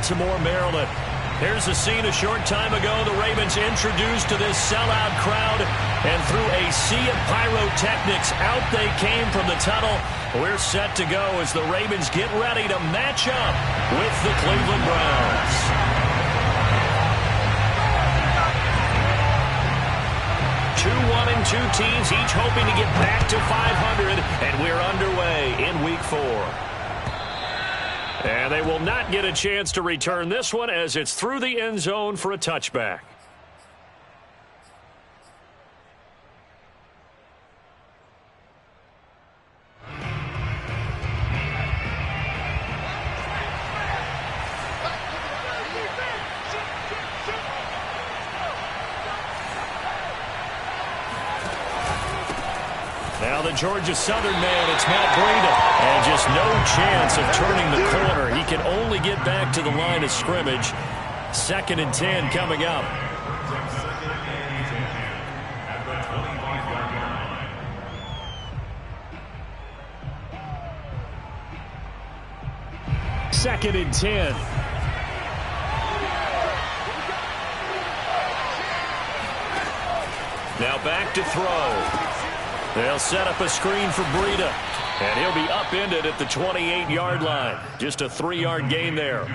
Baltimore, Maryland. Here's the scene a short time ago. The Ravens introduced to this sellout crowd, and through a sea of pyrotechnics, out they came from the tunnel. We're set to go as the Ravens get ready to match up with the Cleveland Browns. Two teams, each hoping to get back to 500, and we're underway in Week 4. And they will not get a chance to return this one as it's through the end zone for a touchback. Now the Georgia Southern man, it's Matt Breida. And just no chance of turning the corner. He can only get back to the line of scrimmage. 2nd and 10 coming up. Second and 10. Now back to throw. They'll set up a screen for Breida, and he'll be upended at the 28-yard line. Just a 3-yard gain there.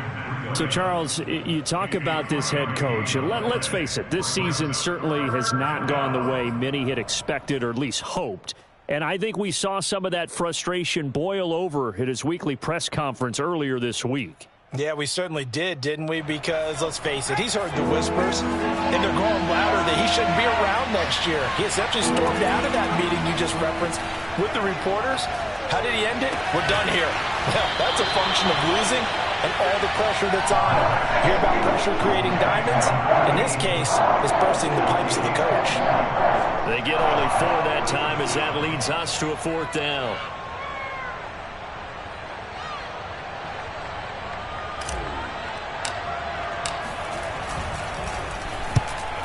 So, Charles, you talk about this head coach, and let's face it, this season certainly has not gone the way many had expected or at least hoped. And I think we saw some of that frustration boil over at his weekly press conference earlier this week. Yeah, we certainly did, didn't we? Because, let's face it, he's heard the whispers, and they're growing louder that he shouldn't be around next year. He essentially stormed out of that meeting you just referenced with the reporters. How did he end it? We're done here. That's a function of losing and all the pressure that's on him. Hear about pressure creating diamonds? In this case, it's bursting the pipes of the coach. They get only 4 that time as that leads us to a 4th down.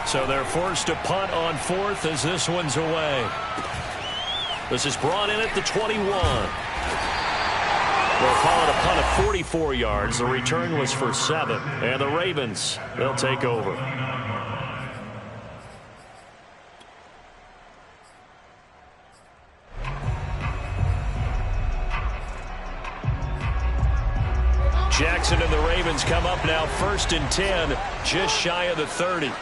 So they're forced to punt on 4th as this one's away. This is brought in at the 21. We'll call it a punt of 44 yards. The return was for 7. And the Ravens, they'll take over. Jackson and the Ravens come up now 1st and 10, just shy of the 30.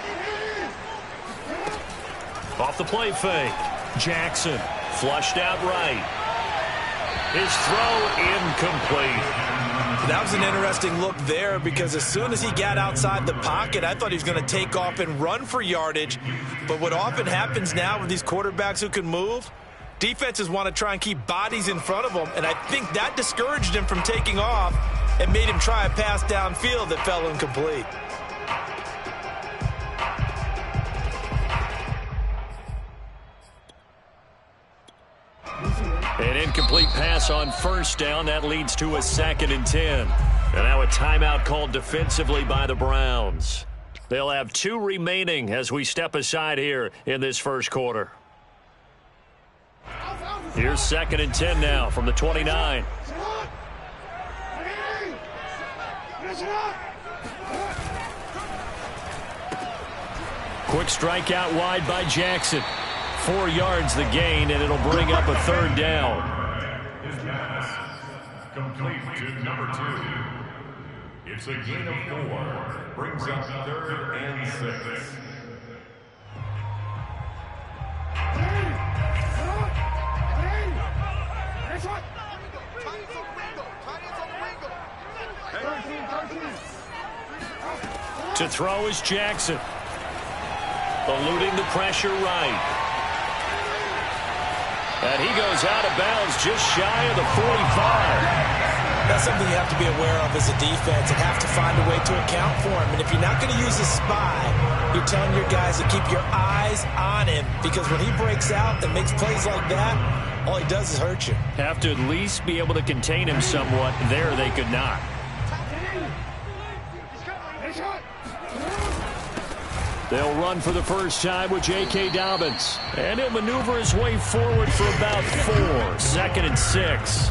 Off the play fake. Jackson flushed out right. His throw incomplete. That was an interesting look there because as soon as he got outside the pocket, I thought he was going to take off and run for yardage. But what often happens now with these quarterbacks who can move, defenses want to try and keep bodies in front of them. And I think that discouraged him from taking off and made him try a pass downfield that fell incomplete. An incomplete pass on 1st down. That leads to a 2nd and 10. And now a timeout called defensively by the Browns. They'll have 2 remaining as we step aside here in this first quarter. Here's 2nd and 10 now from the 29. Quick strike out wide by Jackson. 4 yards the gain, and it'll bring up a 3rd down. His pass complete to number 2. It's a gain of 4. Brings up 3rd and 6. To throw is Jackson. Eluding the pressure right. And he goes out of bounds just shy of the 45. That's something you have to be aware of as a defense and have to find a way to account for him. And if you're not going to use a spy, you're telling your guys to keep your eyes on him because when he breaks out and makes plays like that, all he does is hurt you. Have to at least be able to contain him somewhat. There they could not. They'll run for the first time with J.K. Dobbins. And he'll maneuver his way forward for about 4. 2nd and 6.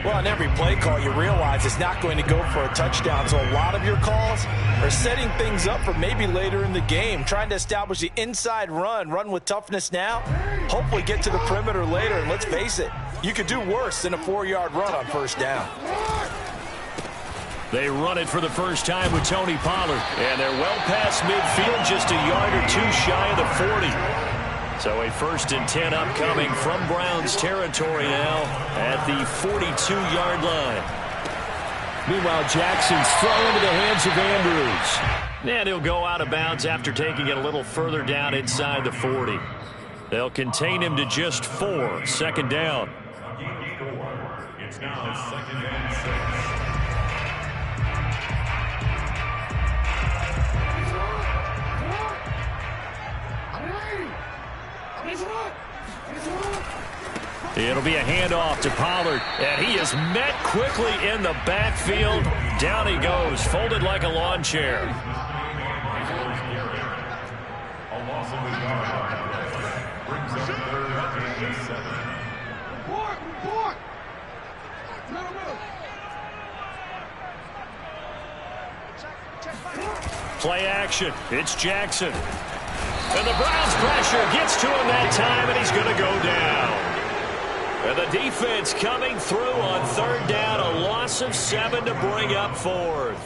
Well, on every play call, you realize it's not going to go for a touchdown. So a lot of your calls are setting things up for maybe later in the game, trying to establish the inside run with toughness now, hopefully get to the perimeter later. And let's face it, you could do worse than a 4-yard run on first down. They run it for the first time with Tony Pollard. And they're well past midfield, just a yard or two shy of the 40. So a 1st and 10 upcoming from Browns territory now at the 42-yard line. Meanwhile, Jackson's throw into the hands of Andrews. And he'll go out of bounds after taking it a little further down inside the 40. They'll contain him to just 4. 2nd down. It's now 2nd and 6. It'll be a handoff to Pollard, and he is met quickly in the backfield. Down he goes, folded like a lawn chair. A loss of the yard. Brings up 3rd and 7. Play action. It's Jackson. And the Browns pressure gets to him that time, and he's going to go down. And the defense coming through on 3rd down, a loss of 7 to bring up 4th.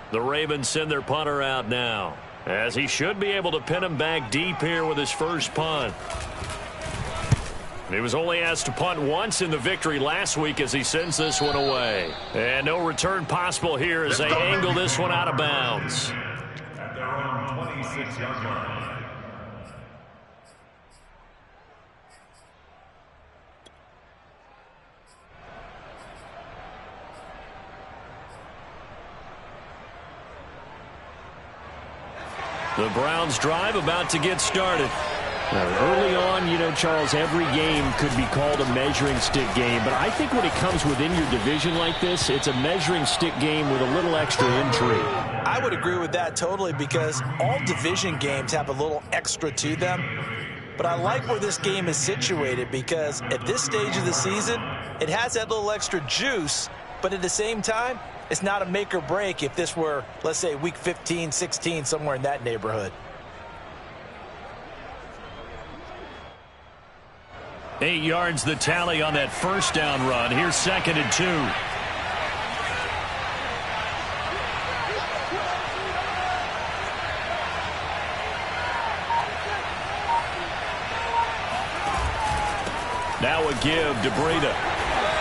The Ravens send their punter out now, as he should be able to pin him back deep here with his first punt. He was only asked to punt once in the victory last week as he sends this one away. And no return possible here as they angle this one out of bounds. At their own 26-yard line. The Browns drive about to get started. Early on, you know, Charles, every game could be called a measuring stick game. But I think when it comes within your division like this, it's a measuring stick game with a little extra intrigue. I would agree with that totally, because all division games have a little extra to them. But I like where this game is situated, because at this stage of the season, it has that little extra juice. But at the same time, it's not a make or break if this were, let's say, week 15, 16, somewhere in that neighborhood. 8 yards the tally on that first down run. Here's 2nd and 2. Now a give to Breida.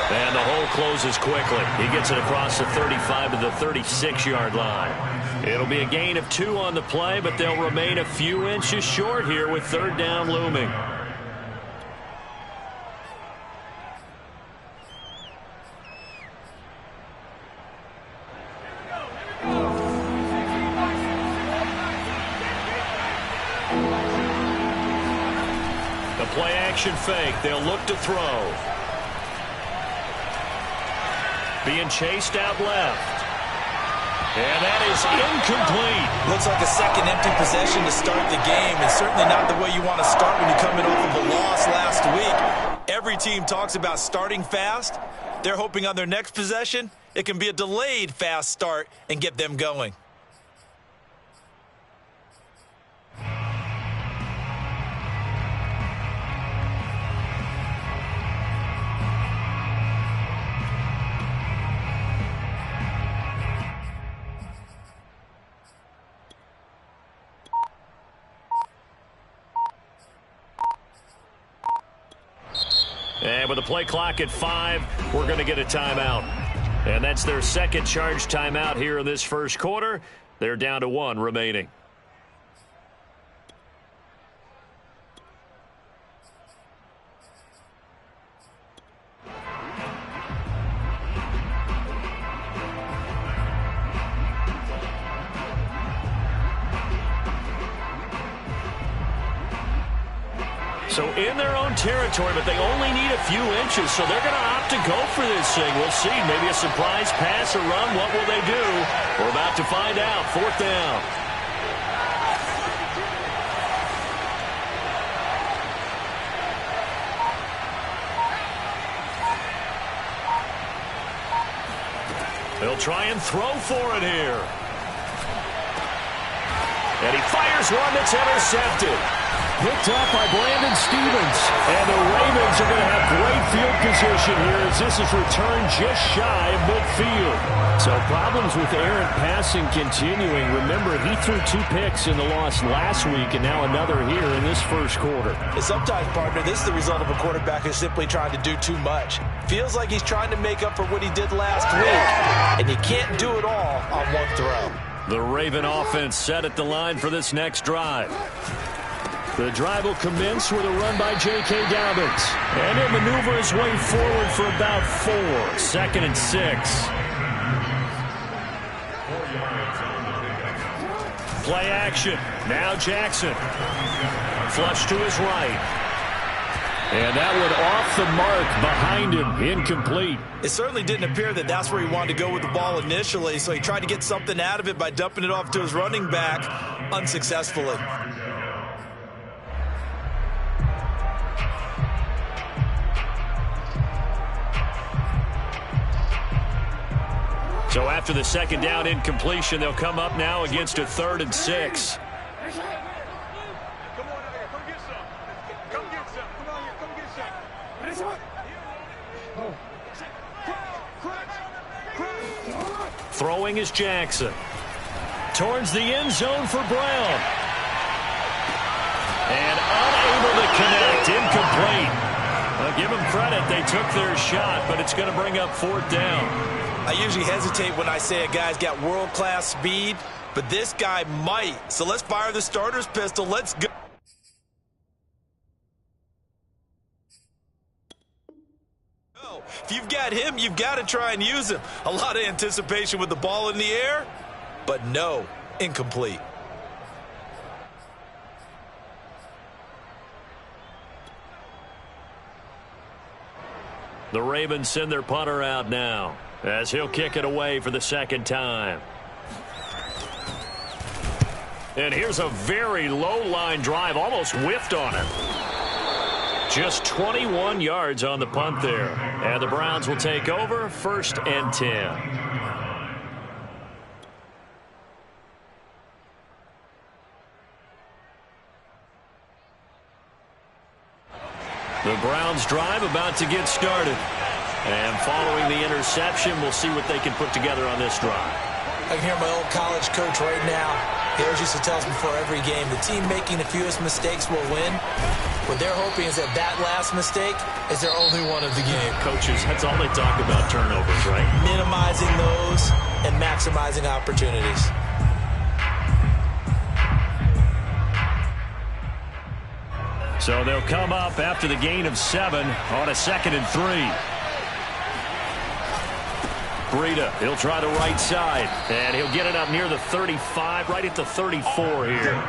And the hole closes quickly. He gets it across the 35 to the 36-yard line. It'll be a gain of 2 on the play, but they'll remain a few inches short here with 3rd down looming. The play action fake. They'll look to throw. Being chased out left. And that is incomplete. Looks like a second empty possession to start the game, and certainly not the way you want to start when you're coming off of a loss last week. Every team talks about starting fast. They're hoping on their next possession, it can be a delayed fast start and get them going. And with the play clock at 5, we're going to get a timeout. And that's their second charge timeout here in this first quarter. They're down to 1 remaining. So in their own territory, but they only need a few inches, so they're going to opt to go for this thing. We'll see. Maybe a surprise pass or run. What will they do? We're about to find out. 4th down. They'll try and throw for it here. And he fires one that's intercepted. Picked up by Brandon Stephens. And the Ravens are going to have great field position here as this is returned just shy of midfield. So problems with errant passing continuing. Remember, he threw 2 picks in the loss last week and now another here in this first quarter. And sometimes, partner, this is the result of a quarterback who's simply trying to do too much. Feels like he's trying to make up for what he did last week. And you can't do it all on one throw. The Raven offense set at the line for this next drive. The drive will commence with a run by J.K. Dobbins. And he'll maneuver his way forward for about 4. 2nd and 6. Play action. Now Jackson. Flush to his right. And that one off the mark behind him. Incomplete. It certainly didn't appear that that's where he wanted to go with the ball initially, so he tried to get something out of it by dumping it off to his running back unsuccessfully. So after the 2nd down incompletion, they'll come up now against a 3rd and 6. Throwing is Jackson. Towards the end zone for Brown. And unable to connect. Incomplete. I'll give them credit. They took their shot, but it's going to bring up 4th down. I usually hesitate when I say a guy's got world-class speed, but this guy might. So let's fire the starter's pistol. Let's go. If you've got him, you've got to try and use him. A lot of anticipation with the ball in the air, but no, incomplete. The Ravens send their punter out now as he'll kick it away for the 2nd time. And here's a very low-line drive, almost whiffed on him. Just 21 yards on the punt there. And the Browns will take over 1st and 10. The Browns drive about to get started. And following the interception, we'll see what they can put together on this drive. I can hear my old college coach right now. He always used to tell us before every game, the team making the fewest mistakes will win. What they're hoping is that that last mistake is their only one of the game. Coaches, that's all they talk about, turnovers, right? Minimizing those and maximizing opportunities. So they'll come up after the gain of 7 on a 2nd and 3. Breida, he'll try the right side, and he'll get it up near the 35, right at the 34 here.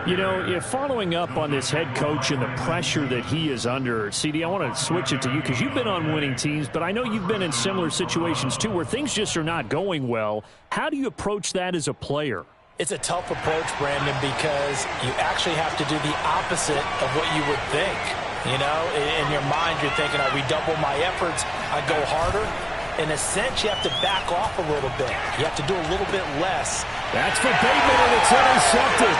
You know, following up on this head coach and the pressure that he is under, CD, I want to switch it to you because you've been on winning teams, but I know you've been in similar situations too where things just are not going well. How do you approach that as a player? It's a tough approach, Brandon, because you actually have to do the opposite of what you would think. You know, in your mind, you're thinking, I redouble my efforts, I go harder. In a sense, you have to back off a little bit. You have to do a little bit less. That's for Bateman, and it's intercepted.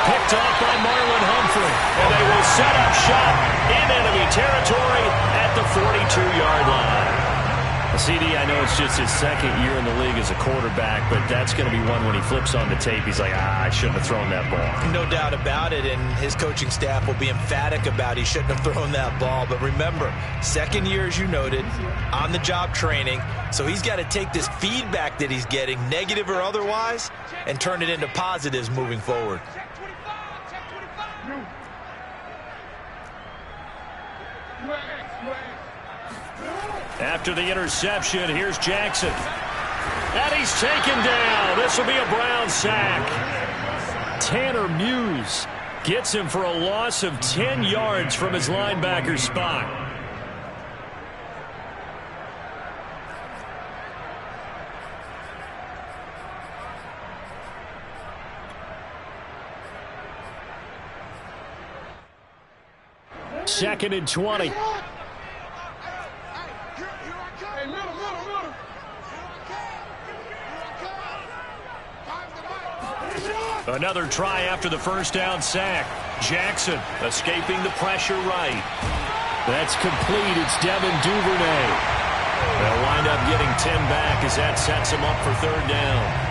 Picked off by Marlon Humphrey. And they will set up shop in enemy territory at the 42-yard line. CD, I know it's just his 2nd year in the league as a quarterback, but that's going to be one when he flips on the tape, he's like, I shouldn't have thrown that ball. No doubt about it, and his coaching staff will be emphatic about he shouldn't have thrown that ball. But remember, 2nd year, as you noted, on-the-job training, so he's got to take this feedback that he's getting, negative or otherwise, and turn it into positives moving forward. After the interception, here's Jackson. And he's taken down. This will be a Brown sack. Tanner Muse Gets him for a loss of 10 yards from his linebacker spot. Second and 20. Another try after the first down sack. Jackson escaping the pressure right. That's complete. It's Devin Duvernay. They'll wind up getting 10 back as that sets him up for third down.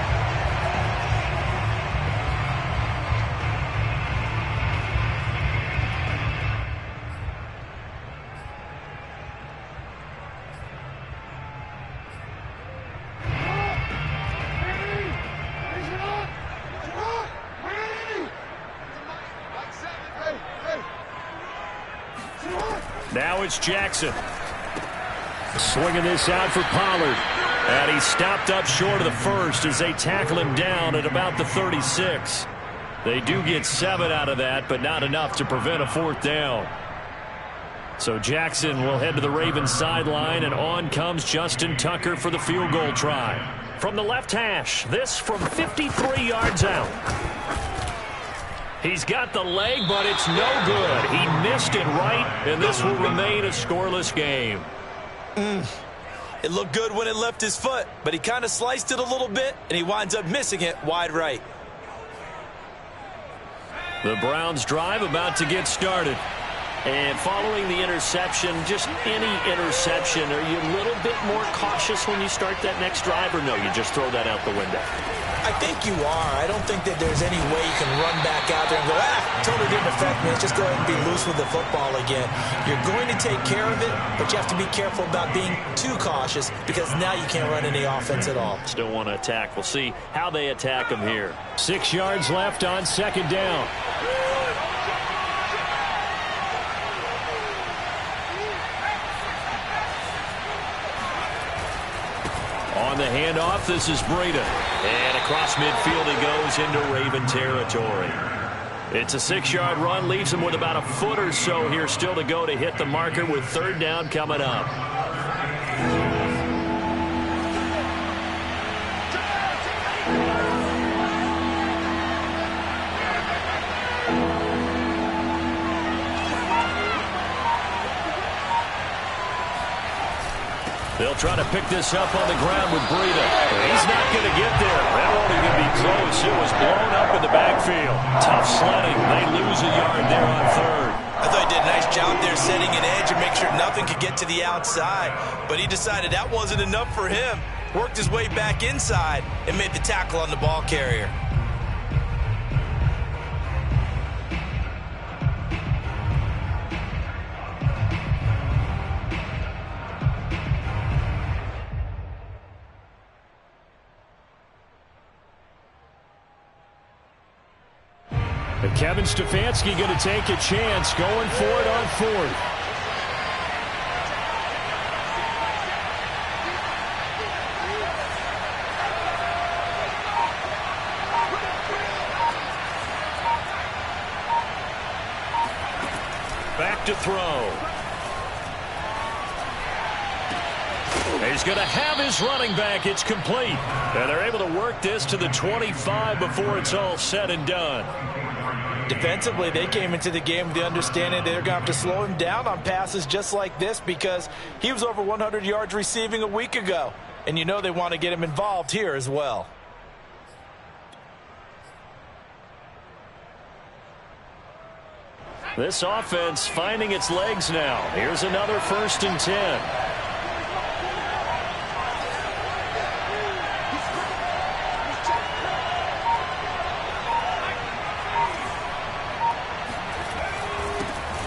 Now it's Jackson. Swinging this out for Pollard. And he stopped up short of the first as they tackle him down at about the 36. They do get 7 out of that, but not enough to prevent a fourth down. So Jackson will head to the Ravens sideline, and on comes Justin Tucker for the field goal try. From the left hash, this from 53 yards out. He's got the leg, but it's no good. He missed it right, and this will remain a scoreless game. It looked good when it left his foot, but he kind of sliced it a little bit, and he winds up missing it wide right. The Browns drive about to get started. And following the interception, just any interception, are you a little bit more cautious when you start that next drive, or no, you just throw that out the window? I think you are. I don't think that there's any way you can run back out there and go, totally didn't affect me. Let's just go ahead and be loose with the football again. You're going to take care of it, but you have to be careful about being too cautious because now you can't run any offense at all. Still want to attack. We'll see how they attack him here. 6 yards left on second down. On the handoff, this is Breida. And across midfield he goes into Raven territory. It's a 6-yard run, leaves him with about a foot or so here still to go to hit the marker with third down coming up. They'll try to pick this up on the ground with Breida. He's not going to get there. That won't even be close. It was blown up in the backfield. Tough sledding. They lose a yard there on third. I thought he did a nice job there setting an edge and make sure nothing could get to the outside. But he decided that wasn't enough for him. Worked his way back inside and made the tackle on the ball carrier. And Kevin Stefanski going to take a chance going for it on fourth. Back to throw. He's going to have his running back. It's complete. And they're able to work this to the 25 before it's all said and done. Defensively, they came into the game with the understanding they're going to have to slow him down on passes just like this because he was over 100 yards receiving a week ago. And you know they want to get him involved here as well. This offense finding its legs now. Here's another 1st and 10.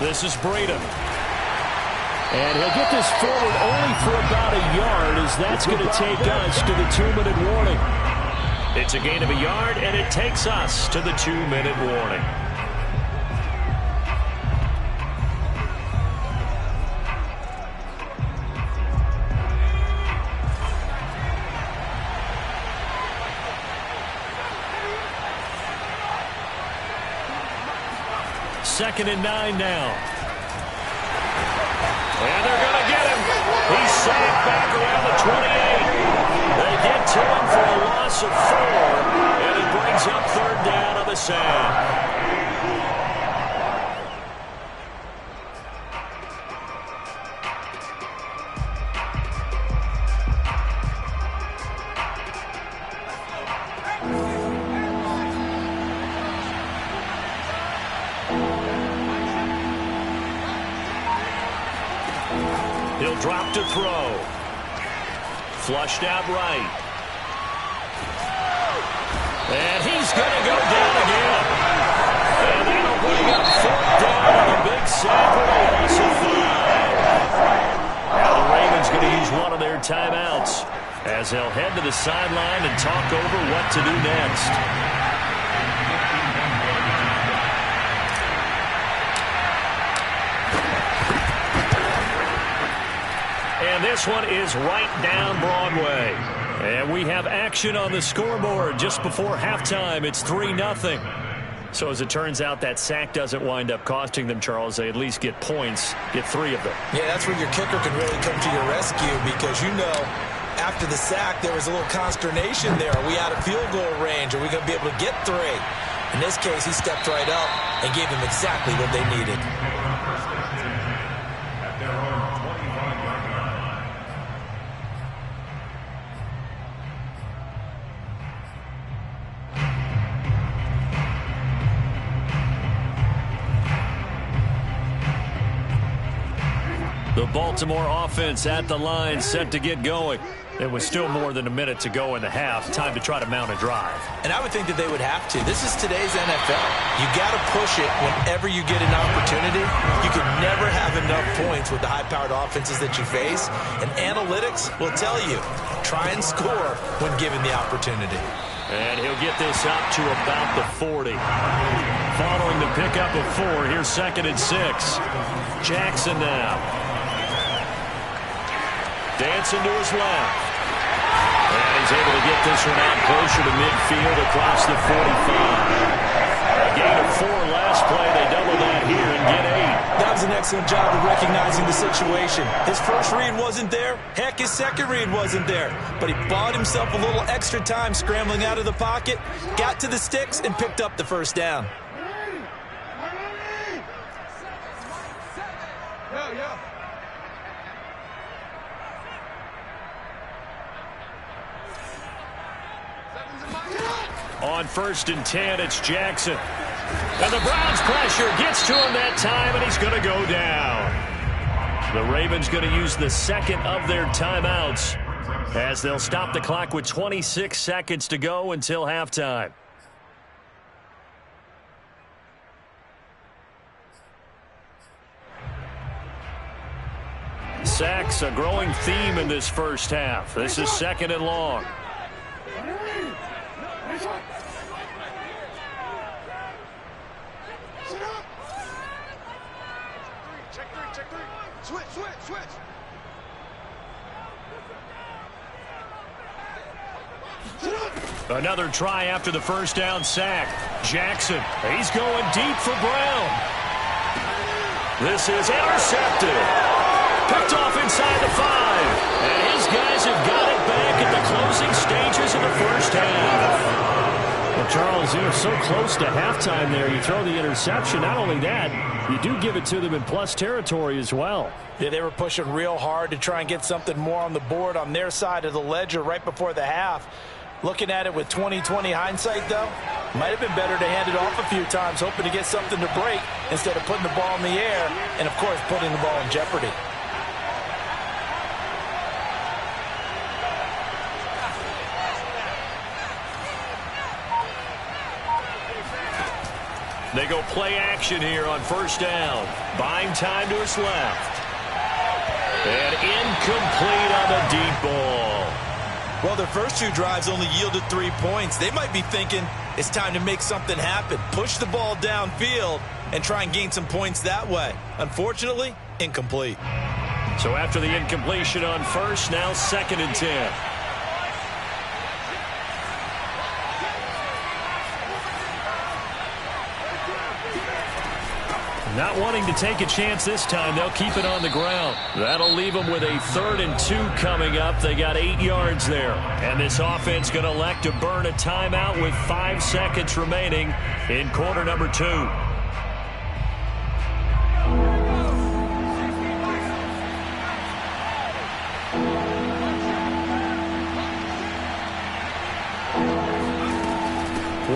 This is Breida. And he'll get this forward only for about a yard as that's going to take us to the 2-minute warning. It's a gain of a yard, and it takes us to the 2-minute warning. 2nd and 9 now. And they're going to get him. He's sacked back around the 28. They get to him for a loss of 4, and it brings up 3rd down on the sack. He'll drop to throw. Flushed out right. And he's going to go down again. And that'll bring up 4th down on a big sack with a loss of 5. Now the Ravens going to use one of their timeouts as they'll head to the sideline and talk over what to do next. And this one is right down Broadway. And we have action on the scoreboard just before halftime. It's 3-0. So as it turns out, that sack doesn't wind up costing them, Charles. They at least get points, get 3 of them. Yeah, that's where your kicker can really come to your rescue because, you know, after the sack, there was a little consternation there. Are we out of field goal range? Are we going to be able to get 3? In this case, he stepped right up and gave them exactly what they needed. The Baltimore offense at the line, set to get going. It was still more than a minute to go in the half. Time to try to mount a drive. And I would think that they would have to. This is today's NFL. You got to push it whenever you get an opportunity. You can never have enough points with the high-powered offenses that you face. And analytics will tell you, try and score when given the opportunity. And he'll get this up to about the 40. Following the pickup of 4, here's 2nd and 6. Jackson now. Dancing to his left. And he's able to get this one out closer to midfield across the 45. A gain of 4 last play. They double that here and get 8. That was an excellent job of recognizing the situation. His first read wasn't there. Heck, his second read wasn't there. But he bought himself a little extra time scrambling out of the pocket, got to the sticks, and picked up the 1st down. On 1st and 10, it's Jackson. And the Browns pressure gets to him that time, and he's going to go down. The Ravens going to use the 2nd of their timeouts as they'll stop the clock with 26 seconds to go until halftime. Sacks, a growing theme in this first half. This is 2nd and long. Another try after the 1st down sack. Jackson, he's going deep for Brown. This is intercepted. Picked off inside the 5. And his guys have got it back at the closing stages of the first half. Well, Charles, you're so close to halftime there. You throw the interception. Not only that, you do give it to them in plus territory as well. Yeah, they were pushing real hard to try and get something more on the board on their side of the ledger right before the half. Looking at it with 20/20 hindsight, though, might have been better to hand it off a few times, hoping to get something to break instead of putting the ball in the air and, of course, putting the ball in jeopardy. They go play action here on 1st down. Buying time to his left. And incomplete on the deep ball. Well, their first 2 drives only yielded 3 points. They might be thinking it's time to make something happen. Push the ball downfield and try and gain some points that way. Unfortunately, incomplete. So after the incompletion on 1st, now 2nd and 10. Not wanting to take a chance this time, they'll keep it on the ground. That'll leave them with a 3rd and 2 coming up. They got 8 yards there. And this offense going to elect to burn a timeout with 5 seconds remaining in quarter number 2.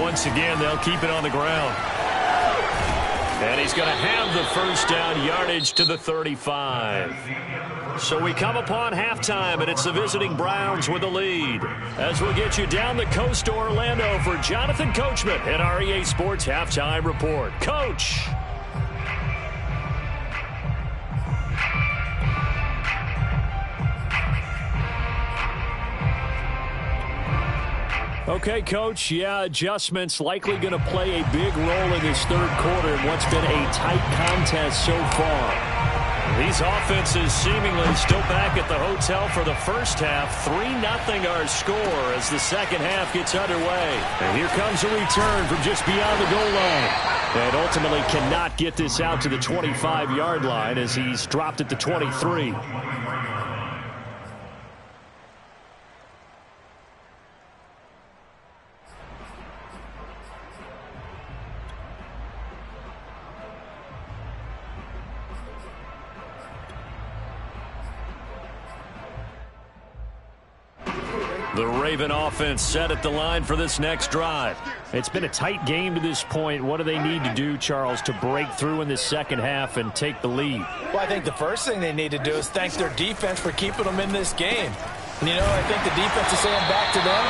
Once again, they'll keep it on the ground. And he's going to have the first down, yardage to the 35. So we come upon halftime, and it's the visiting Browns with the lead. As we'll get you down the coast to Orlando for Jonathan Coachman at our EA Sports Halftime Report. Coach! Okay, Coach, yeah, adjustments likely going to play a big role in this 3rd quarter in what's been a tight contest so far. These offenses seemingly still back at the hotel for the first half. 3-0 our score as the second half gets underway. And here comes a return from just beyond the goal line. And ultimately cannot get this out to the 25-yard line as he's dropped at the 23. The Raven offense set at the line for this next drive. It's been a tight game to this point. What do they need to do, Charles, to break through in the second half and take the lead? Well, I think the first thing they need to do is thank their defense for keeping them in this game. And, I think the defense is saying back to them,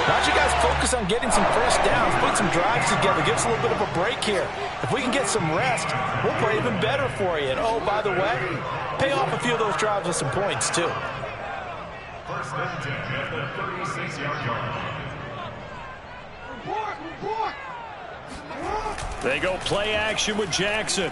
why don't you guys focus on getting some first downs, put some drives together, give us a little bit of a break here. If we can get some rest, we'll play even better for you. And, oh, by the way, pay off a few of those drives with some points, too. First and 10 at the 36-yard line. They go play action with Jackson.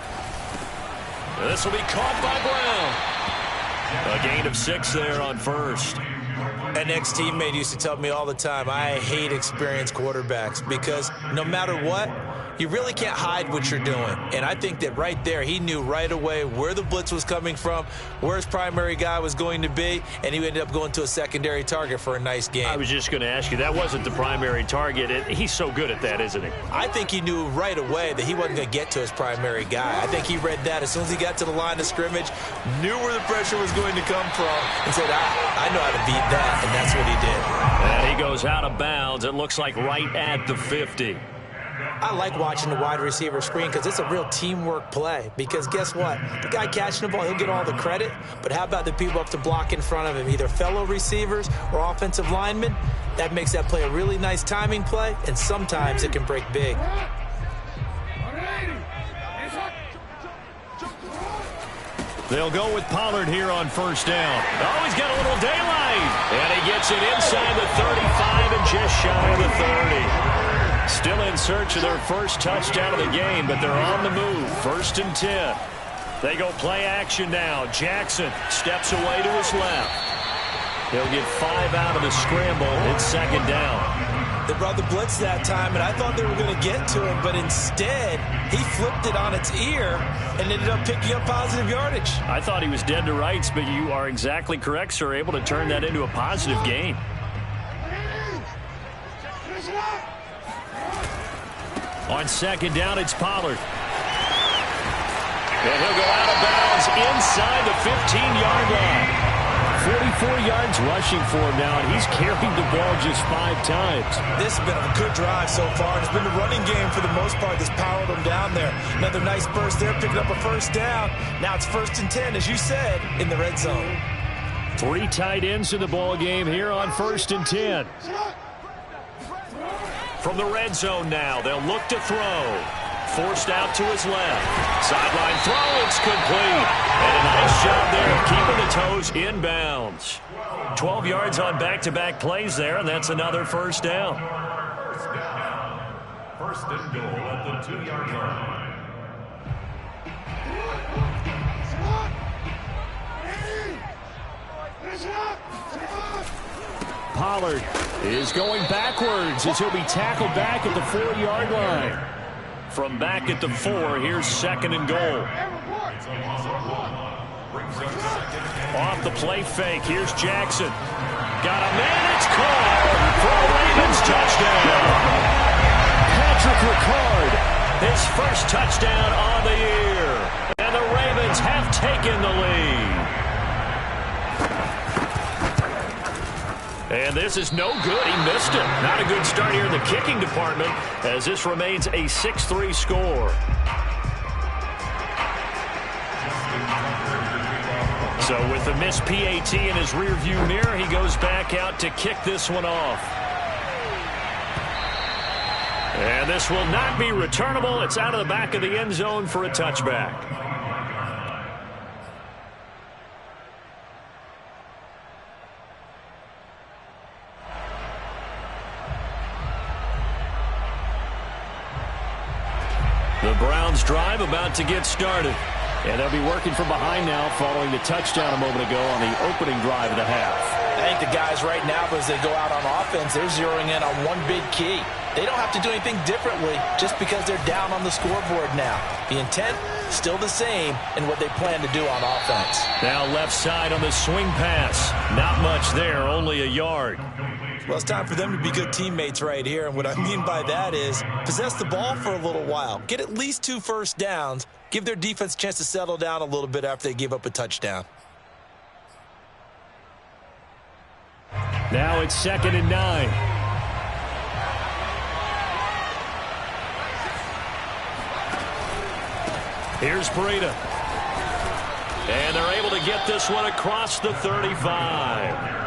This will be caught by Brown. A gain of 6 there on first. An ex-teammate used to tell me all the time, I hate experienced quarterbacks because no matter what, you really can't hide what you're doing. And I think that right there, he knew right away where the blitz was coming from, where his primary guy was going to be, and he ended up going to a secondary target for a nice game. I was just going to ask you, that wasn't the primary target. He's so good at that, isn't he? I think he knew right away that he wasn't going to get to his primary guy. I think he read that as soon as he got to the line of scrimmage, knew where the pressure was going to come from, and said, I know how to beat that, and that's what he did. And he goes out of bounds. It looks like right at the 50. I like watching the wide receiver screen because it's a real teamwork play. Because guess what? The guy catching the ball, he'll get all the credit. But how about the people up to block in front of him, either fellow receivers or offensive linemen? That makes that play a really nice timing play, and sometimes it can break big. They'll go with Pollard here on first down. Oh, he's got a little daylight. And he gets it inside the 35 and just shy of the 30. Still in search of their first touchdown of the game, but they're on the move. First and 10. They go play action now. Jackson steps away to his left. He'll get 5 out of the scramble. It's second down. They brought the blitz that time, and I thought they were going to get to him, but instead he flipped it on its ear and ended up picking up positive yardage. I thought he was dead to rights, but you are exactly correct, sir. Able to turn that into a positive gain. On second down, it's Pollard. And he'll go out of bounds inside the 15-yard line. 44 yards rushing for him now, and he's carried the ball just 5 times. This has been a good drive so far. It's been the running game for the most part that's powered him down there. Another nice burst there, picking up a first down. Now it's first and 10, as you said, in the red zone. 3 tight ends in the ball game here on first and 10. From the red zone now, they'll look to throw. Forced out to his left. Sideline throw, it's complete. And a nice job there of keeping the toes inbounds. 12 yards on back-to-back plays there, and that's another first down. First and goal at the 2-yard line. Pollard is going backwards as he'll be tackled back at the 4-yard line. From back at the 4, here's 2nd and goal. Off the play fake, here's Jackson. Got a man, it's caught for a Ravens touchdown. Patrick Ricard, his first touchdown on the year. And the Ravens have taken the lead. And this is no good. He missed it. Not a good start here in the kicking department as this remains a 6-3 score. So with the missed PAT in his rearview mirror, he goes back out to kick this one off. And this will not be returnable. It's out of the back of the end zone for a touchback. The Browns drive about to get started. And they'll be working from behind now following the touchdown a moment ago on the opening drive of the half. I think the guys right now, as they go out on offense, they're zeroing in on one big key. They don't have to do anything differently just because they're down on the scoreboard now. The intent, still the same in what they plan to do on offense. Now left side on the swing pass. Not much there, only a yard. Well, it's time for them to be good teammates right here. And what I mean by that is possess the ball for a little while. Get at least 2 first downs. Give their defense a chance to settle down a little bit after they give up a touchdown. Now it's 2nd and 9. Here's Breida. And they're able to get this one across the 35.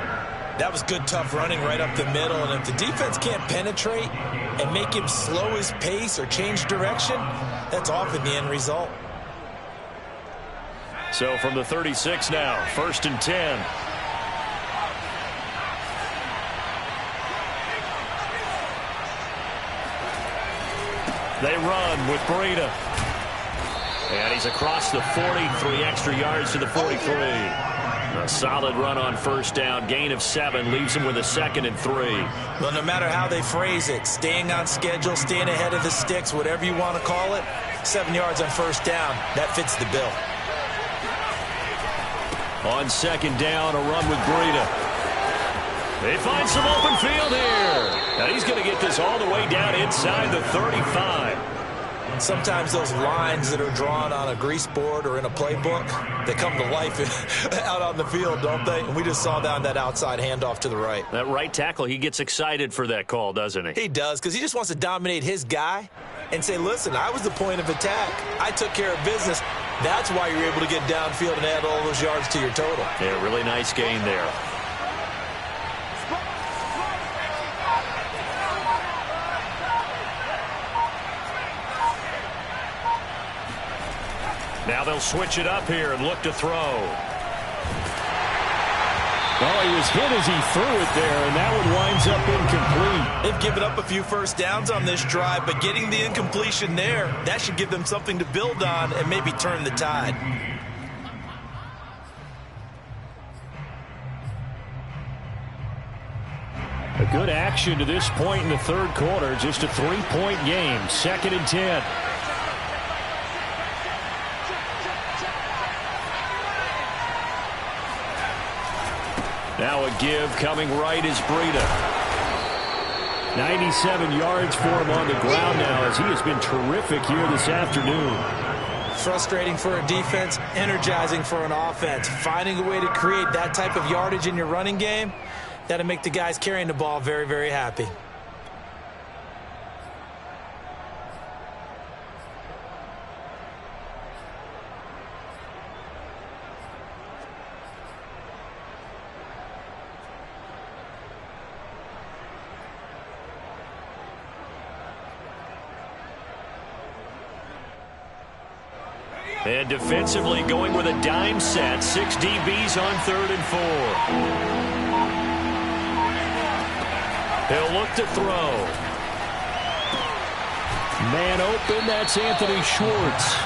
That was good, tough running right up the middle. And if the defense can't penetrate and make him slow his pace or change direction, that's often the end result. So from the 36 now, 1st and 10. They run with Breida. And he's across the 40, 3 extra yards to the 43. A solid run on 1st down. Gain of 7 leaves him with a 2nd and 3. Well, no matter how they phrase it, staying on schedule, staying ahead of the sticks, whatever you want to call it, 7 yards on 1st down, that fits the bill. On 2nd down, a run with Breida. They find some open field here. And he's going to get this all the way down inside the 35. Sometimes those lines that are drawn on a grease board or in a playbook, they come to life out on the field, don't they? And we just saw that on that outside handoff to the right. That right tackle, he gets excited for that call, doesn't he? He does, because he just wants to dominate his guy and say, listen, I was the point of attack. I took care of business. That's why you're able to get downfield and add all those yards to your total. Yeah, really nice gain there. Now they'll switch it up here and look to throw. Well, he was hit as he threw it there, and that one winds up incomplete. They've given up a few first downs on this drive, but getting the incompletion there, that should give them something to build on and maybe turn the tide. A good action to this point in the 3rd quarter. Just a 3-point game. 2nd and 10. Now a give coming right is Breida. 97 yards for him on the ground now as he has been terrific here this afternoon. Frustrating for a defense, energizing for an offense. Finding a way to create that type of yardage in your running game, that'll make the guys carrying the ball very, very happy. And defensively going with a dime set. 6 DBs on 3rd and 4. He'll look to throw. Man open, that's Anthony Schwartz.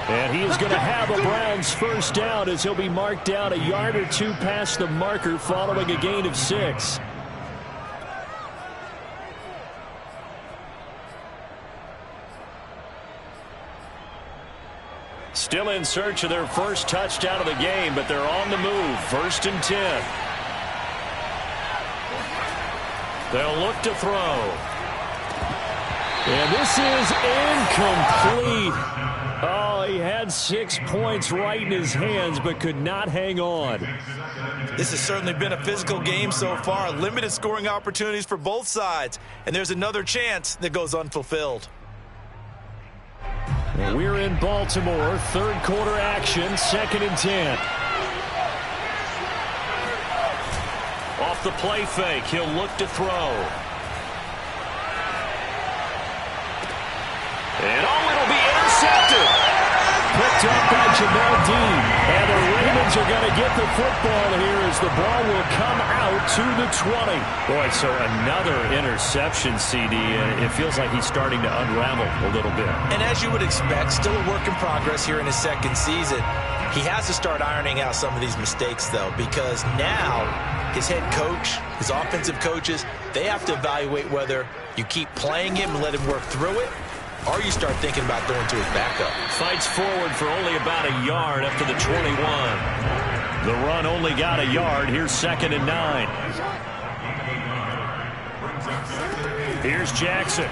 And he is going to have a Browns 1st down as he'll be marked down a yard or 2 past the marker following a gain of 6. Still in search of their first touchdown of the game, but they're on the move. 1st and 10. They'll look to throw. And this is incomplete. Oh, he had 6 points right in his hands, but could not hang on. This has certainly been a physical game so far. Limited scoring opportunities for both sides. And there's another chance that goes unfulfilled. Well, we're in Baltimore. 3rd quarter action. 2nd and 10. Off the play fake, he'll look to throw. And it'll be intercepted. Picked up by Jamel Dean. And the Ravens are going to get the football here as the ball will come out to the 20. Boy, so another interception, CD, and it feels like he's starting to unravel a little bit. And as you would expect, still a work in progress here in his 2nd season. He has to start ironing out some of these mistakes, though, because now his head coach, his offensive coaches, they have to evaluate whether you keep playing him and let him work through it, or you start thinking about going to his backup. Fights forward for only about a yard after the 21. The run only got a yard. Here's 2nd and 9. Here's Jackson.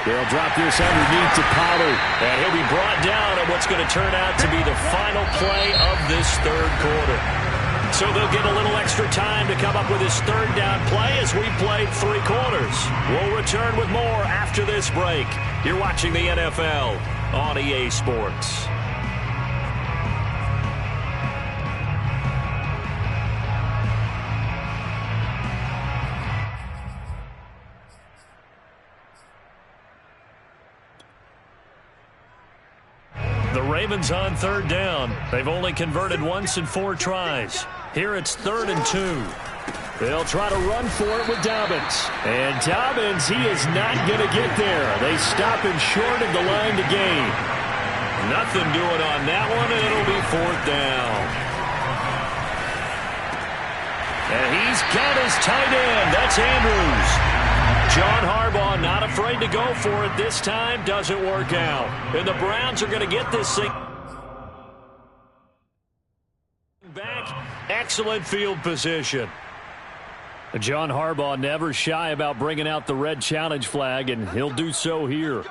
They'll drop this underneath to Pollard. And he'll be brought down at what's going to turn out to be the final play of this 3rd quarter. So they'll get a little extra time to come up with his 3rd down play as we played 3 quarters. We'll return with more after this break. You're watching the NFL on EA Sports. The Ravens on 3rd down. They've only converted once in 4 tries. Here it's 3rd and 2. They'll try to run for it with Dobbins. And Dobbins, he is not going to get there. They stop him short of the line to gain. Nothing doing on that one, and it'll be 4th down. And he's got his tight end. That's Andrews. John Harbaugh not afraid to go for it this time. Doesn't work out. And the Browns are going to get this thing back. Excellent field position. John Harbaugh never shy about bringing out the red challenge flag, and he'll do so here.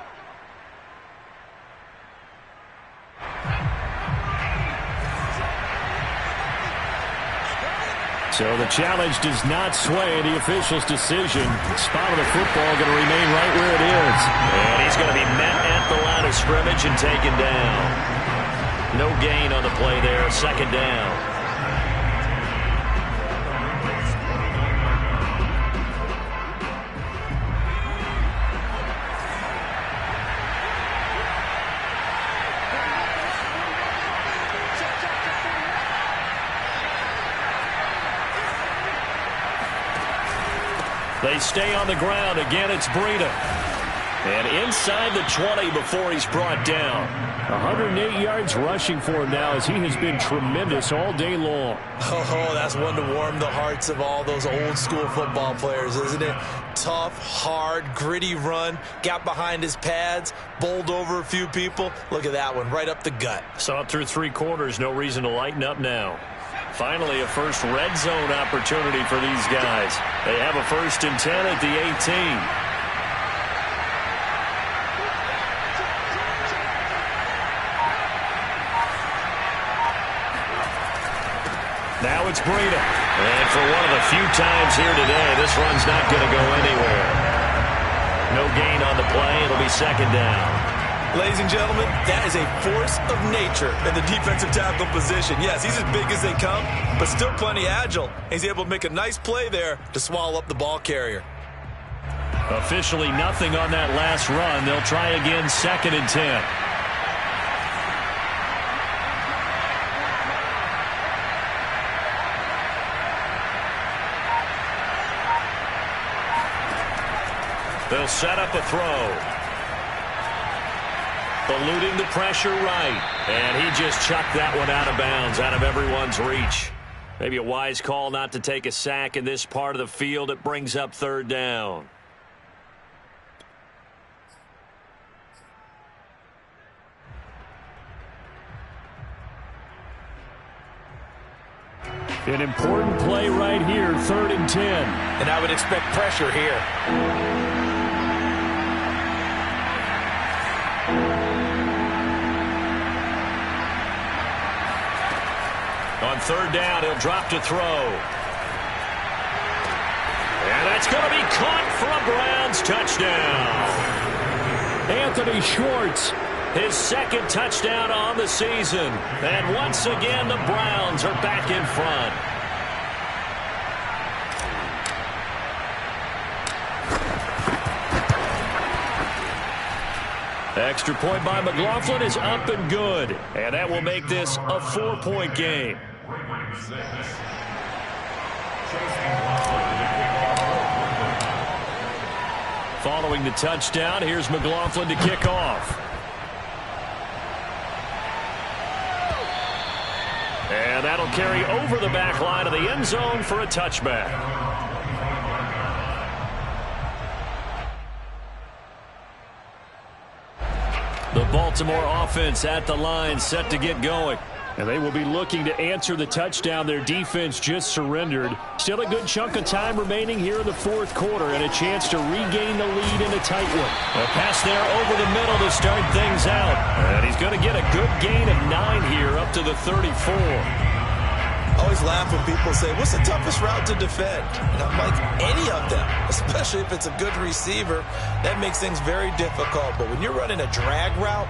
So the challenge does not sway the official's decision. The spot of the football going to remain right where it is. And he's going to be met at the line of scrimmage and taken down. No gain on the play there. 2nd down. They stay on the ground. Again, it's Breida. And inside the 20 before he's brought down. 108 yards rushing for him now as he has been tremendous all day long. Oh, that's one to warm the hearts of all those old school football players, isn't it? Tough, hard, gritty run. Got behind his pads, bowled over a few people. Look at that one, right up the gut. Saw it through 3 quarters. No reason to lighten up now. Finally, a first red zone opportunity for these guys. They have a 1st and 10 at the 18. Now it's Breida. And for one of the few times here today, this run's not going to go anywhere. No gain on the play. It'll be 2nd down. Ladies and gentlemen, that is a force of nature in the defensive tackle position. Yes, he's as big as they come, but still plenty agile. He's able to make a nice play there to swallow up the ball carrier. Officially nothing on that last run. They'll try again, 2nd and 10. They'll set up a throw. Eluding the pressure right. And he just chucked that one out of bounds, out of everyone's reach. Maybe a wise call not to take a sack in this part of the field. It brings up 3rd down. An important play right here, 3rd and 10. And I would expect pressure here. On 3rd down, he'll drop to throw. And that's going to be caught for a Browns touchdown. Anthony Schwartz. His 2nd touchdown on the season. And once again, the Browns are back in front. Extra point by McLaughlin is up and good. And that will make this a 4-point game. Following the touchdown, here's McLaughlin to kick off. And that'll carry over the back line of the end zone for a touchback. The Baltimore offense at the line, set to get going. And they will be looking to answer the touchdown their defense just surrendered. Still a good chunk of time remaining here in the 4th quarter and a chance to regain the lead in a tight one. A pass there over the middle to start things out. And he's going to get a good gain of 9 here up to the 34. I always laugh when people say, what's the toughest route to defend? And I'm like, any of them, especially if it's a good receiver. That makes things very difficult. But when you're running a drag route,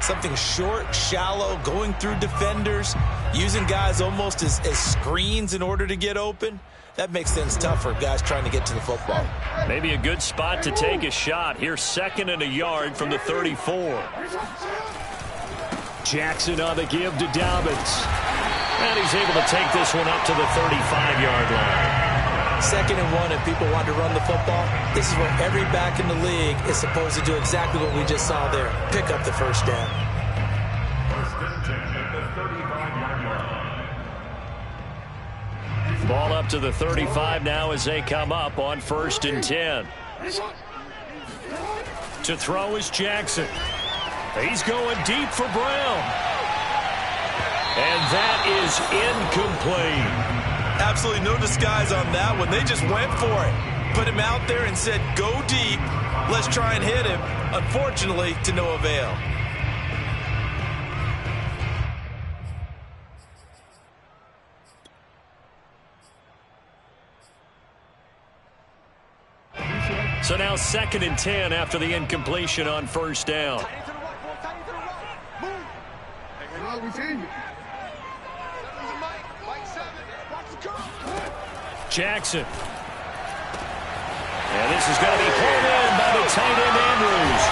something short, shallow, going through defenders, using guys almost as screens in order to get open, that makes things tough for guys trying to get to the football. Maybe a good spot to take a shot. Here's 2nd and a yard from the 34. Jackson on the give to Dobbins. And he's able to take this one up to the 35-yard line. 2nd and 1, and people want to run the football. This is where every back in the league is supposed to do exactly what we just saw there. Pick up the 1st down. 1st and 10 at the 35-yard line. Ball up to the 35 now as they come up on 1st and 10. To throw is Jackson. He's going deep for Brown. And that is incomplete. Absolutely no disguise on that one. They just went for it. Put him out there and said, go deep. Let's try and hit him. Unfortunately, to no avail. So now 2nd and 10 after the incompletion on 1st down. Jackson. And this is going to be pulled in by the tight end Andrews.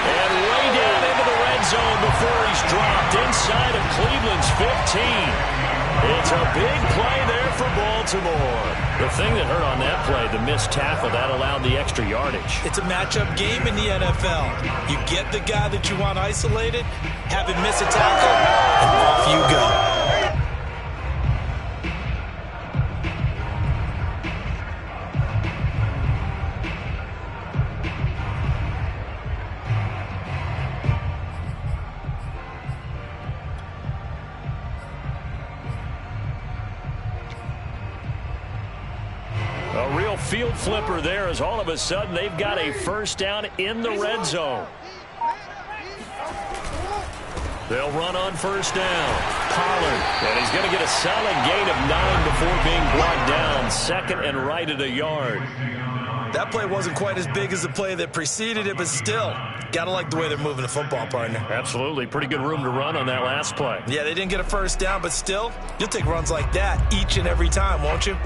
And way down into the red zone before he's dropped inside of Cleveland's 15. It's a big play there for Baltimore. The thing that hurt on that play, the missed tackle, that allowed the extra yardage. It's a matchup game in the NFL. You get the guy that you want isolated, have him miss a tackle, and off you go. A real field flipper there as all of a sudden they've got a 1st down in the red zone. They'll run on 1st down. Pollard, and he's going to get a solid gain of 9 before being brought down. 2nd and right at a yard. That play wasn't quite as big as the play that preceded it, but still, got to like the way they're moving the football, partner. Absolutely. Pretty good room to run on that last play. Yeah, they didn't get a 1st down, but still, you'll take runs like that each and every time, won't you?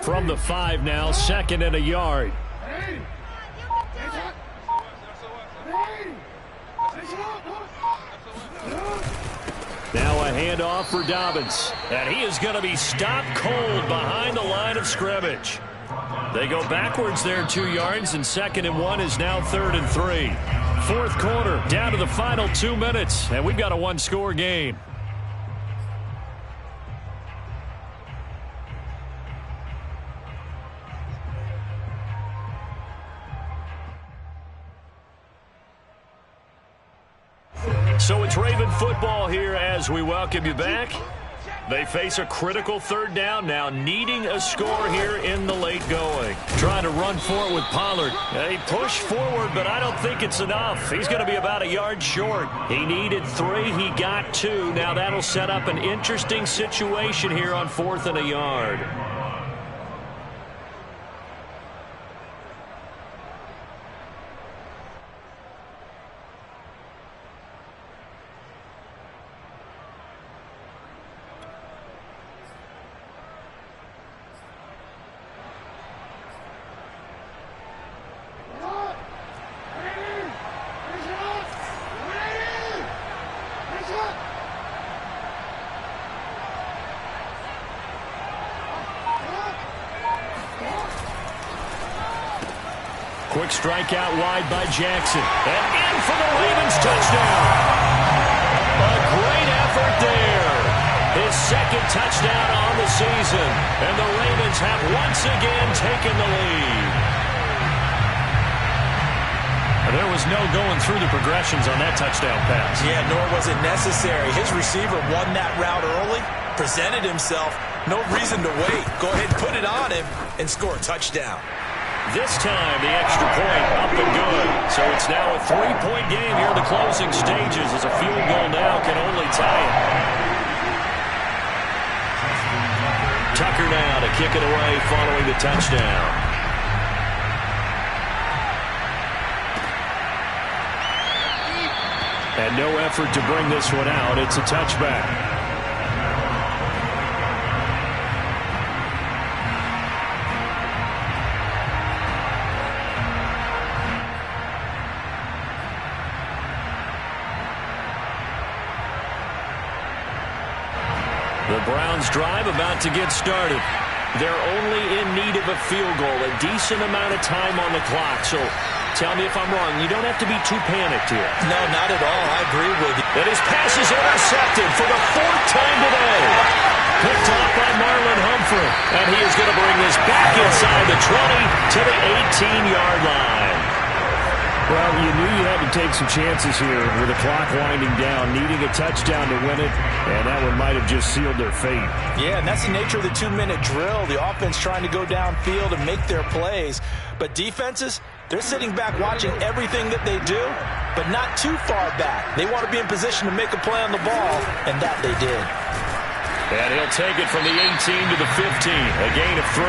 From the 5 now, 2nd and a yard. Now a handoff for Dobbins. And he is going to be stopped cold behind the line of scrimmage. They go backwards there 2 yards, and 2nd and 1 is now 3rd and 3. 4th quarter, down to the final 2 minutes, and we've got a 1-score game. So it's Raven football here as we welcome you back. They face a critical third down now, needing a score here in the late going. Trying to run for it with Pollard. They push forward, but I don't think it's enough. He's going to be about a yard short. He needed 3. He got 2. Now that'll set up an interesting situation here on 4th and a yard. Quick strike out wide by Jackson. And in for the Ravens touchdown. A great effort there. His second touchdown on the season. And the Ravens have once again taken the lead. There was no going through the progressions on that touchdown pass. Yeah, nor was it necessary. His receiver won that route early, presented himself. No reason to wait. Go ahead, put it on him, and score a touchdown. This time, the extra point up and good. So it's now a 3-point game here in the closing stages as a field goal now can only tie it. Tucker now to kick it away following the touchdown. And no effort to bring this one out. It's a touchback. The Browns drive about to get started. They're only in need of a field goal, a decent amount of time on the clock. So tell me if I'm wrong. You don't have to be too panicked here. No, not at all. I agree with you. And his pass is intercepted for the 4th time today. Picked off by Marlon Humphrey. And he is going to bring this back inside the 20 to the 18-yard line. Well, you knew you had to take some chances here with the clock winding down, needing a touchdown to win it, and that one might have just sealed their fate. Yeah, and that's the nature of the 2-minute drill. The offense trying to go downfield and make their plays. But defenses, they're sitting back watching everything that they do, but not too far back. They want to be in position to make a play on the ball, and that they did. And he'll take it from the 18 to the 15, a gain of 3.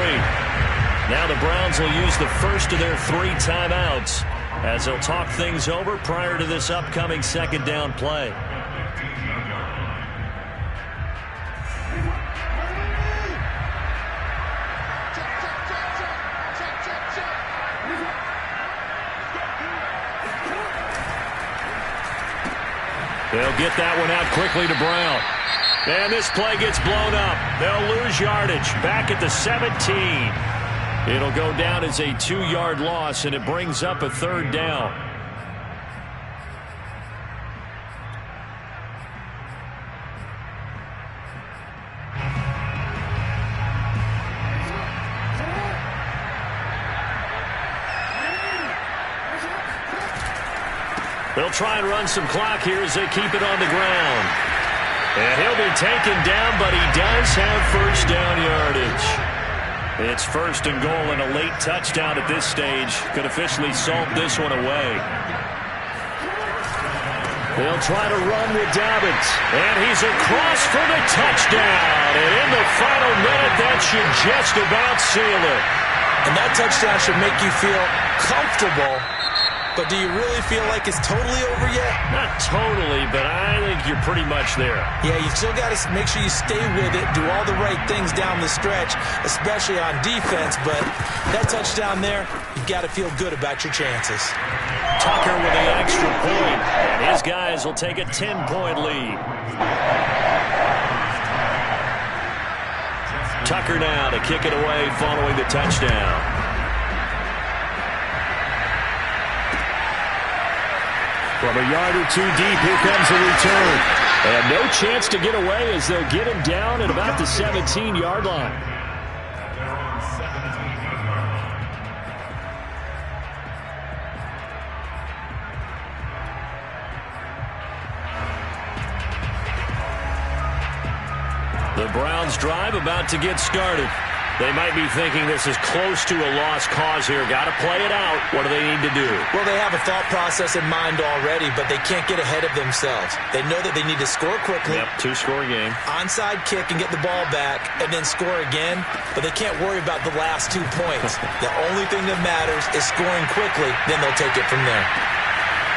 Now the Browns will use the first of their 3 timeouts as they'll talk things over prior to this upcoming second down play. They'll get that one out quickly to Brown. And this play gets blown up. They'll lose yardage back at the 17. It'll go down as a 2-yard loss, and it brings up a 3rd down. They'll try and run some clock here as they keep it on the ground. And he'll be taken down, but he does have first down yardage. It's 1st and goal, and a late touchdown at this stage could officially salt this one away. They'll try to run with Dobbins, and he's across for the touchdown. And in the final minute, that should just about seal it. And that touchdown should make you feel comfortable. But do you really feel like it's totally over yet? Not totally, but I think you're pretty much there. Yeah, you still got to make sure you stay with it, do all the right things down the stretch, especially on defense. But that touchdown there, you've got to feel good about your chances. Tucker with the extra point, and his guys will take a 10-point lead. Tucker now to kick it away following the touchdown. From a yard or 2 deep, here comes the return. And no chance to get away as they'll get him down at about the 17-yard line. The Browns drive about to get started. They might be thinking this is close to a lost cause here. Got to play it out. What do they need to do? Well, they have a thought process in mind already, but they can't get ahead of themselves. They know that they need to score quickly. Yep, 2-score game. Onside kick and get the ball back and then score again, but they can't worry about the last 2 points. The only thing that matters is scoring quickly, then they'll take it from there.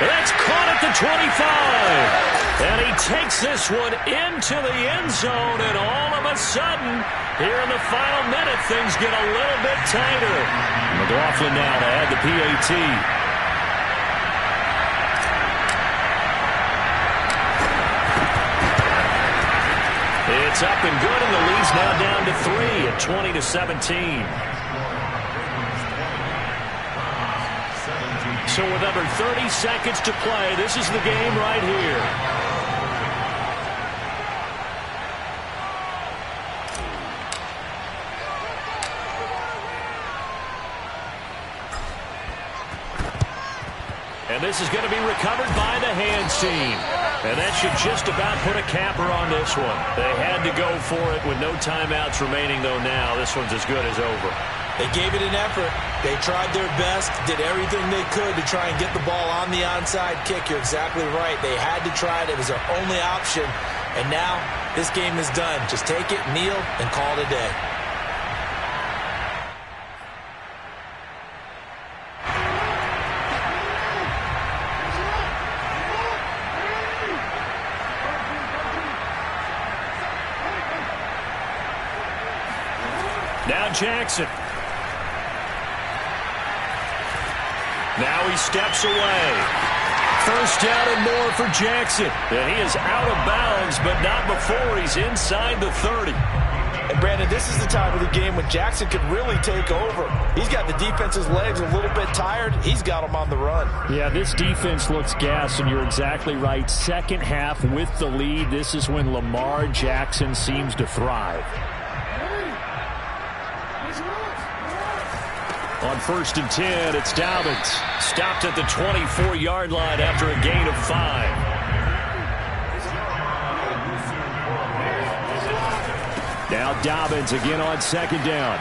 That's caught at the 25. And he takes this one into the end zone, and all of a sudden, here in the final minute, things get a little bit tighter. McLaughlin now to add the PAT. It's up and good, and the lead's now down to 3 at 20-17. So with under 30 seconds to play, this is the game right here. And this is going to be recovered by the hands team. And that should just about put a capper on this one. They had to go for it with no timeouts remaining, though now this one's as good as over. They gave it an effort. They tried their best, did everything they could to try and get the ball on the onside kick. You're exactly right. They had to try it. It was their only option. And now this game is done. Just take it, kneel, and call it a day. Now Jackson. Now he steps away. First down and more for Jackson. And he is out of bounds, but not before he's inside the 30. And Brandon, this is the time of the game when Jackson could really take over. He's got the defense's legs a little bit tired. He's got them on the run. Yeah, this defense looks gassed, and you're exactly right. Second half with the lead, this is when Lamar Jackson seems to thrive. On 1st and 10, it's Dobbins. Stopped at the 24-yard line after a gain of 5. Now Dobbins again on 2nd down.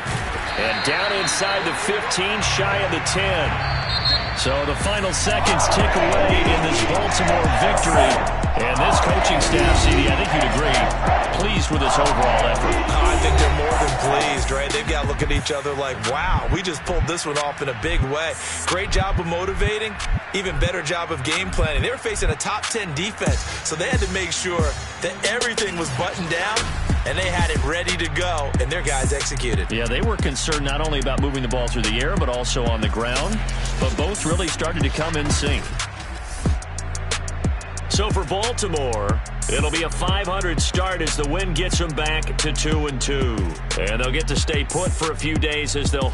And down inside the 15, shy of the 10. So the final seconds tick away in this Baltimore victory. And this coaching staff, CD, I think you'd agree, pleased with this overall effort. I think they're more than pleased, right? They've got to look at each other like, wow, we just pulled this one off in a big way. Great job of motivating, even better job of game planning. They were facing a top 10 defense, so they had to make sure that everything was buttoned down, and they had it ready to go, and their guys executed. Yeah, they were concerned not only about moving the ball through the air, but also on the ground, but both really started to come in sync. So for Baltimore, it'll be a .500 start as the win gets them back to 2-2. And they'll get to stay put for a few days as they'll